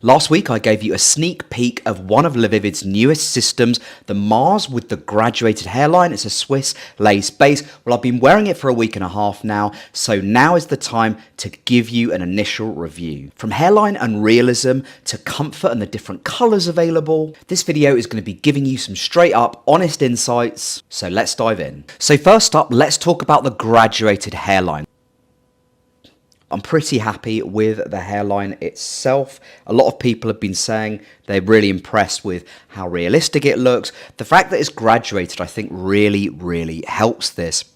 Last week I gave you a sneak peek of one of LaVivid's newest systems, the Mars with the graduated hairline. It's a Swiss lace base. Well, I've been wearing it for a week and a half now, so now is the time to give you an initial review. From hairline and realism to comfort and the different colours available, this video is going to be giving you some straight up, honest insights, so let's dive in. So first up, let's talk about the graduated hairline. I'm pretty happy with the hairline itself. A lot of people have been saying they're really impressed with how realistic it looks. The fact that it's graduated, I think, really helps this.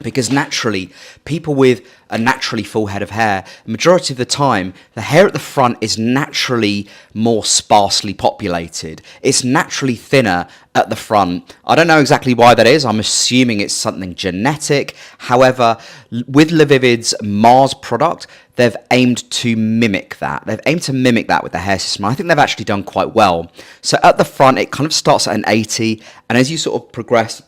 Because naturally, people with a naturally full head of hair, the majority of the time, the hair at the front is naturally more sparsely populated. It's naturally thinner at the front. I don't know exactly why that is. I'm assuming it's something genetic. However, with LaVivid's Mars product, they've aimed to mimic that. They've aimed to mimic that with the hair system. I think they've actually done quite well. So at the front, it kind of starts at an 80, and as you sort of progress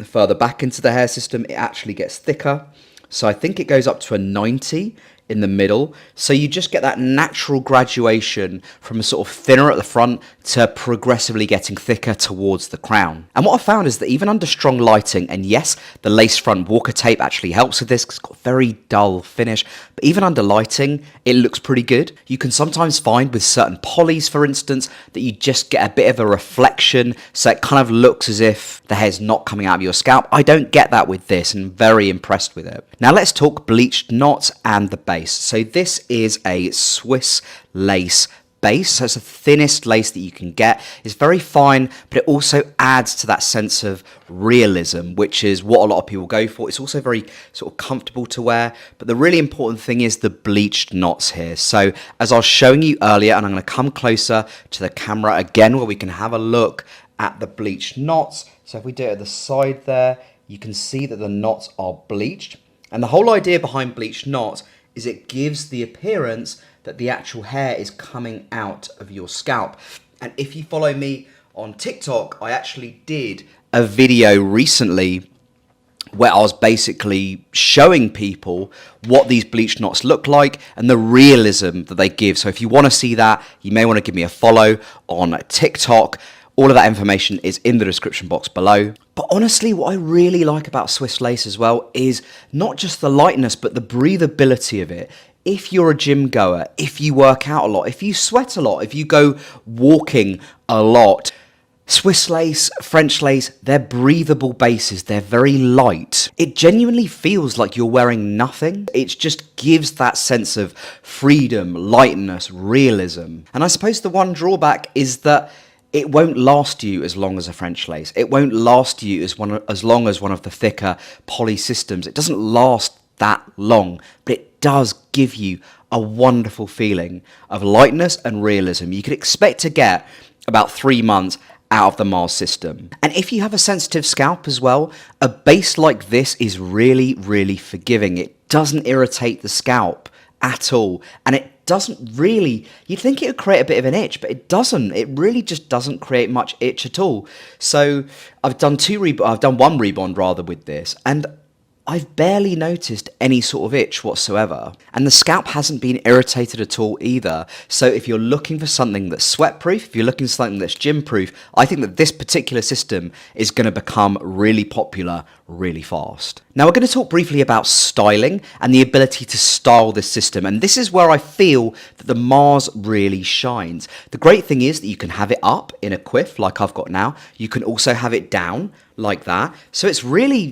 further back into the hair system, it actually gets thicker. So I think it goes up to a 90 in the middle. So you just get that natural graduation from a sort of thinner at the front to progressively getting thicker towards the crown. And what I found is that even under strong lighting, and yes, the lace front walker tape actually helps with this because it's got a very dull finish, but even under lighting, it looks pretty good. You can sometimes find with certain polys, for instance, that you just get a bit of a reflection, so it kind of looks as if the hair's not coming out of your scalp. I don't get that with this, and I'm very impressed with it. Now let's talk bleached knots and the base. So this is a Swiss lace base, so it's the thinnest lace that you can get. It's very fine, but it also adds to that sense of realism, which is what a lot of people go for. It's also very sort of comfortable to wear, but the really important thing is the bleached knots here. So as I was showing you earlier, and I'm going to come closer to the camera again where we can have a look at the bleached knots. So if we do it at the side there, you can see that the knots are bleached. And the whole idea behind bleached knots is it gives the appearance that the actual hair is coming out of your scalp. And if you follow me on TikTok, I actually did a video recently where I was basically showing people what these bleached knots look like and the realism that they give. So if you want to see that, you may want to give me a follow on TikTok. All of that information is in the description box below. But honestly, what I really like about Swiss lace as well is not just the lightness, but the breathability of it. If you're a gym goer, if you work out a lot, if you sweat a lot, if you go walking a lot, Swiss lace, French lace, they're breathable bases. They're very light. It genuinely feels like you're wearing nothing. It just gives that sense of freedom, lightness, realism. And I suppose the one drawback is that it won't last you as long as a French lace. It won't last you as long as one of the thicker poly systems. It doesn't last that long, but it does give you a wonderful feeling of lightness and realism. You could expect to get about 3 months out of the Mars system. And if you have a sensitive scalp as well, a base like this is really forgiving. It doesn't irritate the scalp at all, and it doesn't really, you'd think it would create a bit of an itch, but it doesn't. It really just doesn't create much itch at all. So I've done one rebond rather with this, and I've barely noticed any sort of itch whatsoever. And the scalp hasn't been irritated at all either. So if you're looking for something that's sweat-proof, if you're looking for something that's gym-proof, I think that this particular system is going to become really popular really fast. Now we're going to talk briefly about styling and the ability to style this system. And this is where I feel that the Mars really shines. The great thing is that you can have it up in a quiff like I've got now. You can also have it down like that. So it's really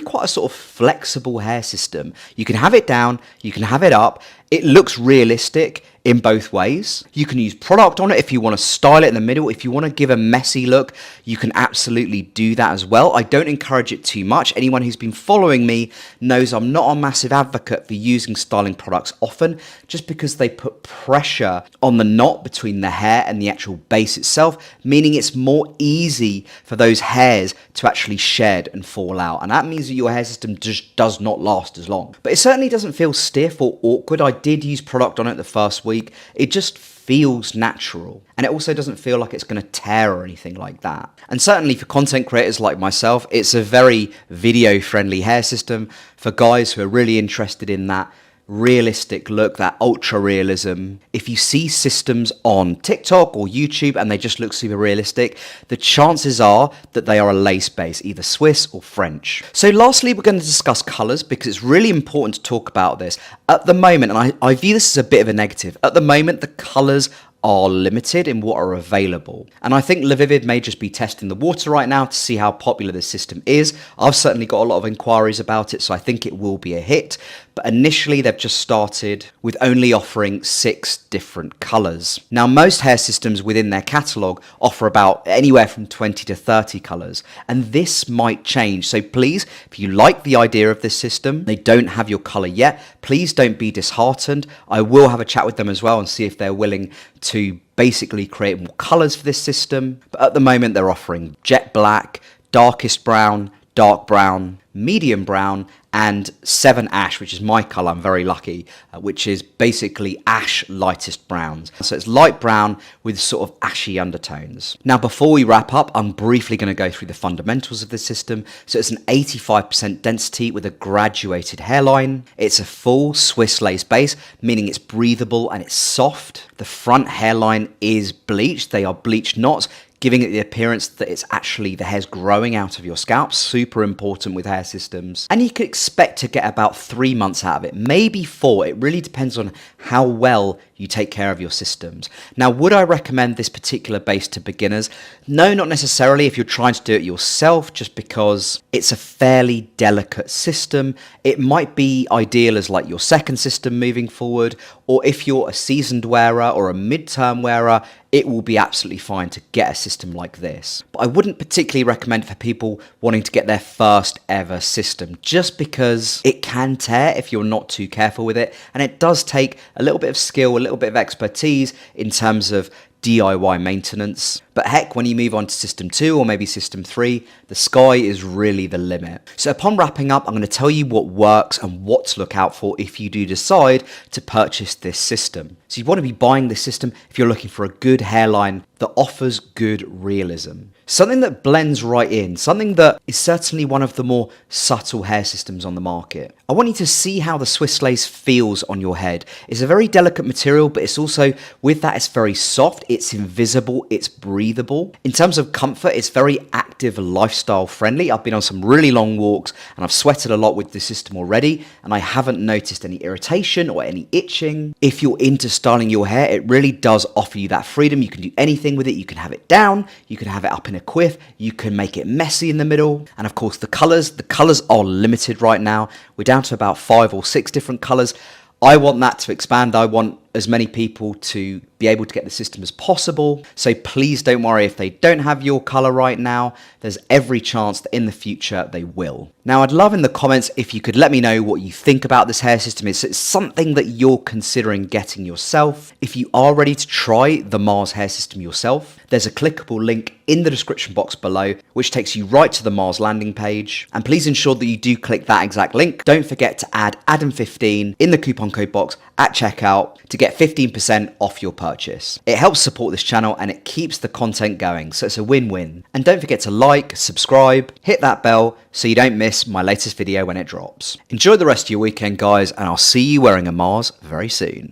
quite a sort of flexible hair system. You can have it down, you can have it up. It looks realistic in both ways. You can use product on it if you want to style it in the middle. If you want to give a messy look, you can absolutely do that as well. I don't encourage it too much. Anyone who's been following me knows I'm not a massive advocate for using styling products often, just because they put pressure on the knot between the hair and the actual base itself, meaning it's more easy for those hairs to actually shed and fall out. And that means that your hair system just does not last as long. But it certainly doesn't feel stiff or awkward. I did use product on it the first week. It just feels natural, and it also doesn't feel like it's going to tear or anything like that. And certainly for content creators like myself, it's a very video friendly hair system for guys who are really interested in that realistic look, that ultra realism. If you see systems on TikTok or YouTube and they just look super realistic, the chances are that they are a lace base, either Swiss or French. So lastly, we're going to discuss colours because it's really important to talk about this. At the moment, and I view this as a bit of a negative, at the moment the colours are limited in what are available. And I think LaVivid may just be testing the water right now to see how popular this system is. I've certainly got a lot of inquiries about it, so I think it will be a hit. But initially they've just started with only offering 6 different colours. Now most hair systems within their catalogue offer about anywhere from 20 to 30 colours, and this might change. So please, if you like the idea of this system, they don't have your colour yet, please don't be disheartened. I will have a chat with them as well and see if they're willing to basically create more colours for this system. But at the moment they're offering jet black, darkest brown, dark brown, medium brown, and 7 ash, which is my colour, I'm very lucky, which is basically ash lightest browns. So it's light brown with sort of ashy undertones. Now before we wrap up, I'm briefly going to go through the fundamentals of the system. So it's an 85% density with a graduated hairline. It's a full Swiss lace base, meaning it's breathable and it's soft. The front hairline is bleached. They are bleached knots, giving it the appearance that it's actually the hair's growing out of your scalp. Super important with hair systems. And you could expect to get about 3 months out of it, maybe 4. It really depends on how well you take care of your systems. Now, would I recommend this particular base to beginners? No, not necessarily if you're trying to do it yourself, just because it's a fairly delicate system. It might be ideal as like your second system moving forward, or if you're a seasoned wearer or a mid-term wearer, it will be absolutely fine to get a system like this. But I wouldn't particularly recommend it for people wanting to get their first ever system, just because it can tear if you're not too careful with it, and it does take a little bit of skill, a little bit of expertise in terms of DIY maintenance. But heck, when you move on to system 2 or maybe system 3, the sky is really the limit. So upon wrapping up, I'm going to tell you what works and what to look out for if you do decide to purchase this system. So you want to be buying this system if you're looking for a good hairline that offers good realism. Something that blends right in, something that is certainly one of the more subtle hair systems on the market. I want you to see how the Swiss lace feels on your head. It's a very delicate material, but it's also, with that, it's very soft, it's invisible, it's breathable. In terms of comfort, it's very active, lifestyle friendly. I've been on some really long walks and I've sweated a lot with the system already, and I haven't noticed any irritation or any itching. If you're into styling your hair, it really does offer you that freedom. You can do anything with it. You can have it down, you can have it up in a quiff, you can make it messy in the middle. And of course the colours are limited right now. We're down to about 5 or 6 different colours. I want that to expand. I want as many people to be able to get the system as possible. So please don't worry if they don't have your colour right now. There's every chance that in the future they will. Now, I'd love in the comments if you could let me know what you think about this hair system. Is it something that you're considering getting yourself? If you are ready to try the Mars hair system yourself, there's a clickable link in the description box below, which takes you right to the Mars landing page. And please ensure that you do click that exact link. Don't forget to add Adam15 in the coupon code box at checkout to get 15% off your purchase. It helps support this channel and it keeps the content going, so it's a win-win. And don't forget to like, subscribe, hit that bell so you don't miss my latest video when it drops. Enjoy the rest of your weekend, guys, and I'll see you wearing a Mars very soon.